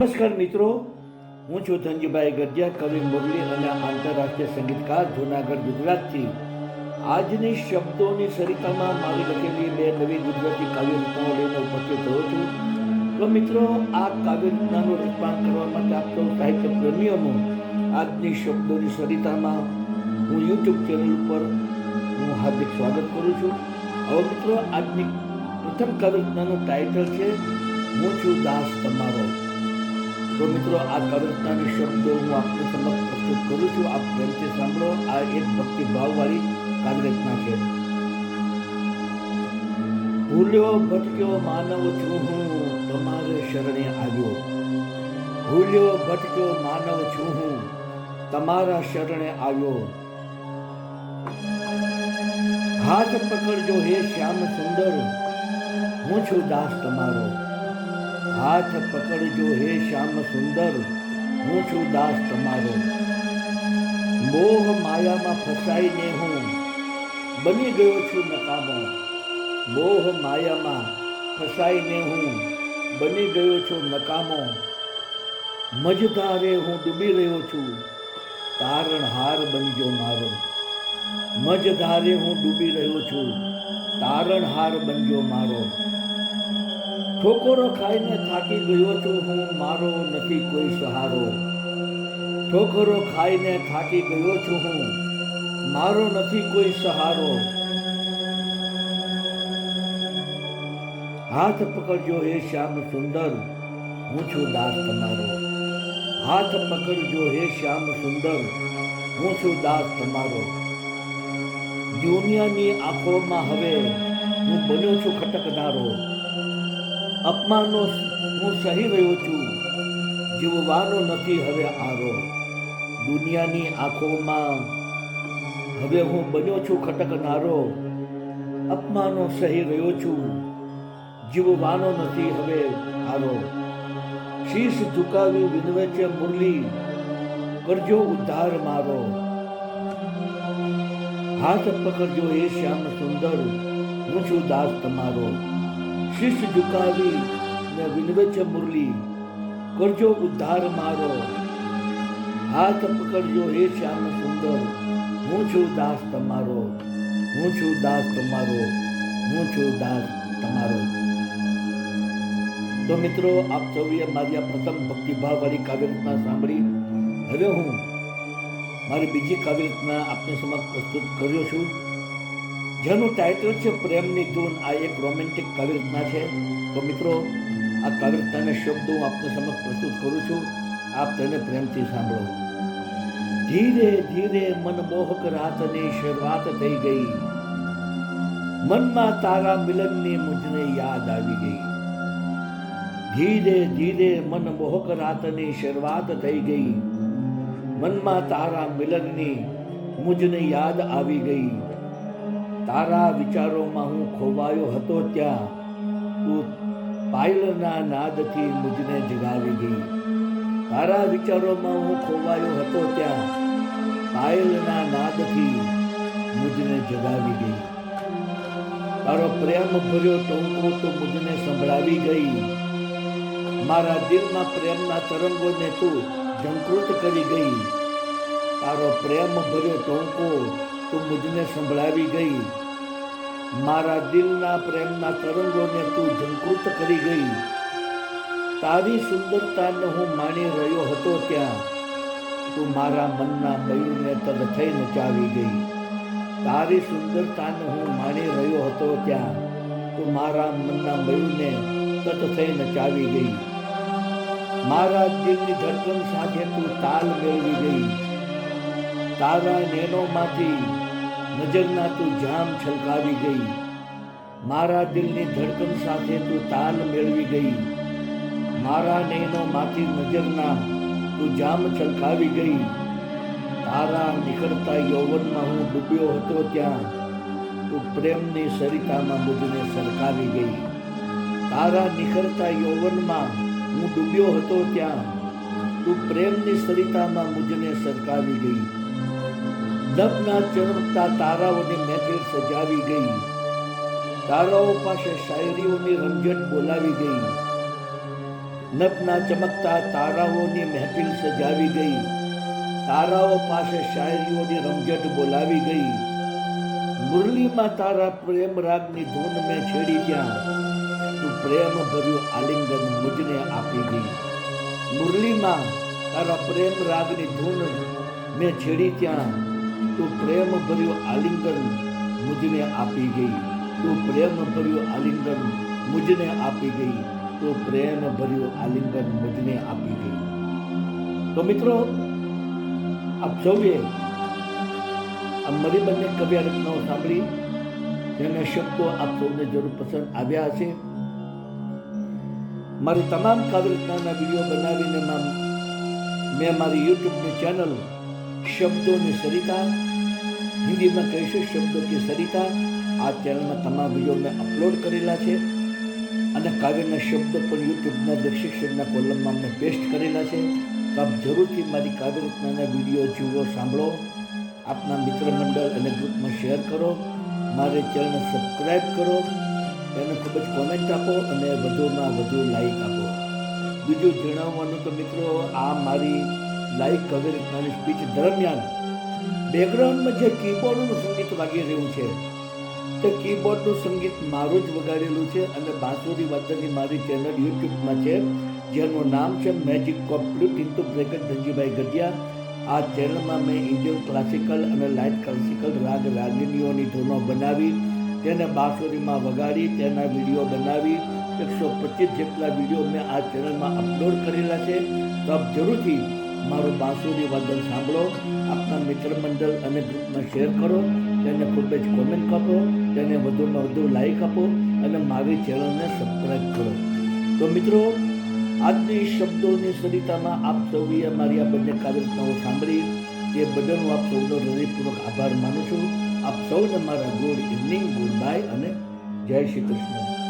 નમસ્કાર મિત્રો, હું છું ધનજીભાઈ ગઢિયા, કવિ મુરલી અને આંતરરાષ્ટ્રીય સંગીતકાર, જૂનાગઢ, ગુજરાતથી. આજની શબ્દોની સરિતામાં મારી લખેલી બે નવી ગુજરાતી કાવ્ય રચનાઓ લઈને ઉપસ્થિત થયો છું. તો મિત્રો, આ કાવ્ય રચનાનું રચના કરવા માટે આપ સૌ સાહિત્ય પ્રેમીઓનું આજની શબ્દોની સરિતામાં હું યુટ્યુબ ચેનલ ઉપર હું હાર્દિક સ્વાગત કરું છું. હવે મિત્રો, આજની પ્રથમ કાવ્ય રચનાનું ટાઇટલ છે હું છું દાસ તમારો. તો મિત્રો, આ કાવ્યરચનાની શબ્દો હું આપની સમક્ષ પ્રસ્તુત કરું છું. આપ પ્રેમથી સાંભળો. આ એક ભક્તિભાવવાળી કાવ્યરચના છે. ભૂલ્યો ભટક્યો માનવ છું હું, તમારે શરણે આવ્યો. ભૂલ્યો ભટક્યો માનવ છું હું, તમારા શરણે આવ્યો. હાથ પકડજો હે શ્યામ સુંદર, હું છું દાસ તમારો. હાથ પકડજો હે શ્યામ સુંદર, હું છું દાસ તમારો. મોહ માયામાં ફસાઈને હું બની ગયો છું નકામો. મોહ માયામાં ફસાઈને હું બની ગયો છું નકામો. મજધારે હું ડૂબી રહ્યો છું, તારણહાર બનજો મારો. મજધારે હું ડૂબી રહ્યો છું, તારણહાર બનજો મારો. ઠોકરો ખાઈને થાકી ગયો છું હું, મારો નથી કોઈ સહારો. ઠોકરો ખાઈને થાકી ગયો છું હું, મારો નથી કોઈ સહારો. હાથ પકડજો હે શ્યામ સુંદર, હું છું દાસ તમારો. હાથ પકડજો હે શ્યામ સુંદર, હું છું દાસ તમારો. દુનિયાની આંખોમાં હવે હું બન્યો છું ખટકનારો. અપમાનો હું સહી રહ્યો છું, જીવવાનો નથી હવે આરો. દુનિયાની આંખોમાં હવે હું બન્યો છું ખટકનારો. અપમાનો સહી રહ્યો છું, જીવવાનો નથી હવે આરો. શીશ ઝુકાવી વિનવે છે મુરલી, કરજો ઉદ્ધાર મારો. હાથ પકડજો હે શ્યામ સુંદર, હું છું દાસ તમારો. શીશ ઝુકાવી ને વિનવે છે મુરલી, કરજો ઉદ્ધાર મારો. હાથ પકડજો હે શ્યામ સુંદર, હું છું દાસ તમારો. હું છું દાસ તમારો. હું છું દાસ તમારો. તો મિત્રો, આપ સૌએ મારી આ પ્રથમ ભક્તિભાવવાળી કાવ્યરચના સાંભળી. હવે હું મારી બીજી કાવ્યરચના આપની સમક્ષ પ્રસ્તુત કર્યો છું, જેનું ટાઇટલ છે પ્રેમની ધૂન. આ એક રોમેન્ટિક કાવ્યરચના છે. તો મિત્રો, આ કાવ્યરચનાના શબ્દો હું આપને સમક્ષ પ્રસ્તુત કરું છું. આપ તેને પ્રેમથી સાંભળો. ધીરે ધીરે મનમોહક રાતની શરૂઆત થઈ ગઈ. મનમાં તારા મિલનની મુજને યાદ આવી ગઈ. ધીરે ધીરે મનમોહક રાતની શરૂઆત થઈ ગઈ. મનમાં તારા મિલનની મુજને યાદ આવી ગઈ. તારા વિચારોમાં હું ખોવાયો હતો ત્યાં, તું પાયલના નાદથી મુજને જગાવી ગઈ. તારા વિચારોમાં હું ખોવાયો હતો ત્યાં, પાયલના નાદથી મુજને જગાવી ગઈ. તારો પ્રેમ ભર્યો ટોંકો તો મુજને સંભળાવી ગઈ. મારા દિલમાં પ્રેમના તરંગોને તું ઝંકૃત કરી ગઈ. તારો પ્રેમ ભર્યો ટોંકો તો મુજને સંભળાવી ગઈ. મારા દિલના પ્રેમના તરંગોને તું ઝંકૃત કરી ગઈ. તારી સુંદરતાને હું માણી રહ્યો હતો ત્યાં, તું મારા મનના મયુરને તદ થઈ નચાવી ગઈ. તારી સુંદરતાને હું માણી રહ્યો હતો ત્યાં, તું મારા મનના મયુરને તદ થઈ નચાવી ગઈ. મારા દિલની ધડકન સાથે તું તાલ મેળવી ગઈ. તારા નૈનોમાંથી નજરના તું જામ છલકાવી ગઈ. મારા દિલની ધડકન સાથે તું તાલ મેળવી ગઈ. મારા નૈનોમાંથી નજરના તું જામ છલકાવી ગઈ. તારા નિખરતા યૌવનમાં હું ડૂબ્યો હતો ત્યાં, તું પ્રેમની સરિતામાં મુજને સરકાવી ગઈ. તારા નિખરતા યૌવનમાં હું ડૂબ્યો હતો ત્યાં, તું પ્રેમની સરિતામાં મુજને સરકાવી ગઈ. નભના ચમકતા તારાઓની મહેફિલ સજાવી ગઈ. તારાઓ પાસે શાયરીઓની રમઝટ બોલાવી ગઈ. નભના ચમકતા તારાઓની મહેફિલ સજાવી ગઈ, તારાઓ પાસે શાયરીઓની રમઝટ બોલાવી ગઈ. મુરલીમાં તારા પ્રેમ રાગની ધૂન મેં છેડી ત્યાં, તું પ્રેમ ભર્યું આલિંગન મુજને આપી ગઈ. મુરલીમાં તારા પ્રેમ રાગની ધૂન મેં છેડી ત્યાં, તું પ્રેમ ભર્યું આલિંગન મુજને આપી ગઈ. તું પ્રેમ ભર્યું આલિંગન મુજને આપી ગઈ. તું પ્રેમ ભર્યું આલિંગન મુજને આપી ગઈ. તો મિત્રો, આપ સૌએ આ મારી બંને કવિયા રચનાઓ સાંભળી, જેના શબ્દો આપ સૌને જરૂર પસંદ આવ્યા હશે. મારી તમામ કાવ્ય રચનાના વિડીયો બનાવીને મેં મારી યુટ્યુબની ચેનલ શબ્દોની સરિતા, હિન્દીમાં કહીશું શબ્દો કી સરિતા, આ ચેનલમાં તમામ વિડીયો મેં અપલોડ કરેલા છે અને કાવ્યના શબ્દો પણ યુટ્યુબના ડિસ્ક્રિપ્શનના કોલમમાં મેં પેસ્ટ કરેલા છે. તો આપ જરૂરથી મારી કાવ્ય રચનાના વિડીયો જુઓ, સાંભળો, આપના મિત્ર મંડળ અને ગ્રુપમાં શેર કરો, મારી ચેનલને સબસ્ક્રાઈબ કરો, એને ખૂબ જ કોમેન્ટ આપો અને વધુમાં વધુ લાઈક આપો. બીજું જણાવવાનું તો મિત્રો, આ મારી લાઈવ કાવ્ય રચનાની સ્પીચ દરમિયાન બેકગ્રાઉન્ડમાં જે કીબોર્ડનું સંગીત વાગી રહ્યું છે, તે કીબોર્ડનું સંગીત મારું જ વગાડેલું છે અને બાંસુરી વાદનની મારી ચેનલ યુટ્યુબમાં છે, જેનું નામ છે magic compute into bracket Dhanjibhai Gadhiya. આ ચેનલમાં મેં ઇન્ડિયન ક્લાસિકલ અને લાઇટ ક્લાસિકલ રાગ રાગિણીઓની ધૂનો બનાવી, તેને બાંસુરીમાં વગાડી, તેના વિડીયો બનાવી 125 જેટલા વિડીયો મેં આ ચેનલમાં અપલોડ કરેલા છે. તો આપ જરૂરથી મારું બાંસુરી વાદન સાંભળો, આપના મિત્ર મંડળ અને ગ્રુપમાં શેર કરો, તેને ખૂબ જ કોમેન્ટ આપો, તેને વધુમાં વધુ લાઈક આપો અને મારી ચેનલને સબસ્ક્રાઈબ કરો. તો મિત્રો, આજની શબ્દોની સરિતામાં આપ સૌએ મારી આ બંને કાવ્ય રચનાઓ સાંભળી, તે બદલ હું આપ સૌનો હૃદયપૂર્વક આભાર માનું છું. આપ સૌને મારા ગુડ ઇવનિંગ, ગુડ બાય અને જય શ્રી કૃષ્ણ.